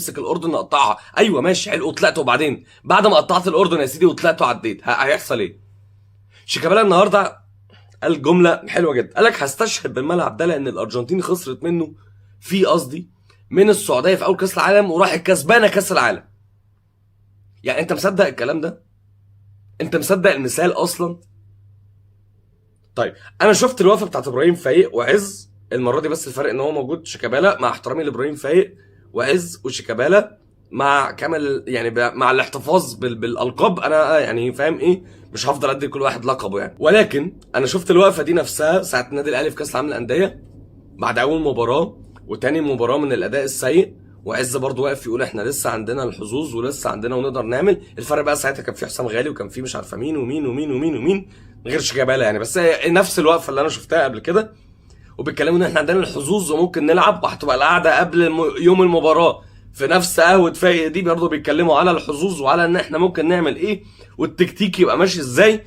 امسك الاردن نقطعها. ايوه ماشي حلو، وطلعت، وبعدين بعد ما قطعت الاردن يا سيدي وطلعت وعديت هيحصل ايه؟ شيكابالا النهارده قال جمله حلوه جدا، قال لك هستشهد بالملعب ده لان الارجنتين خسرت منه قصدي من السعوديه في اول كاس العالم وراحت كسبانه كاس العالم. يعني انت مصدق الكلام ده؟ انت مصدق المثال اصلا؟ طيب انا شفت الوقفه بتاعت ابراهيم فايق وعز المره دي، بس الفرق ان هو موجود شيكابالا، مع احترامي لابراهيم فايق وعز وشيكابالا مع كامل يعني مع الاحتفاظ بالالقاب، انا يعني فاهم ايه، مش هفضل ادي كل واحد لقبه يعني. ولكن انا شفت الوقفه دي نفسها ساعه النادي الاهلي في كاس العالم للانديه بعد اول مباراه وتاني مباراه من الاداء السيء، وعز برضه واقف يقول احنا لسه عندنا الحظوظ ولسه عندنا ونقدر نعمل. الفرق بقى ساعتها كان في حسام غالي وكان في مش عارفه مين ومين ومين ومين ومين غير شيكابالا يعني، بس نفس الوقفه اللي انا شفتها قبل كده، وبيتكلموا ان احنا عندنا الحظوظ وممكن نلعب، وهتبقى القعده قبل يوم المباراه في نفس قهوه فايق دي برضه بيتكلموا على الحظوظ وعلى ان احنا ممكن نعمل ايه والتكتيك يبقى ماشي ازاي.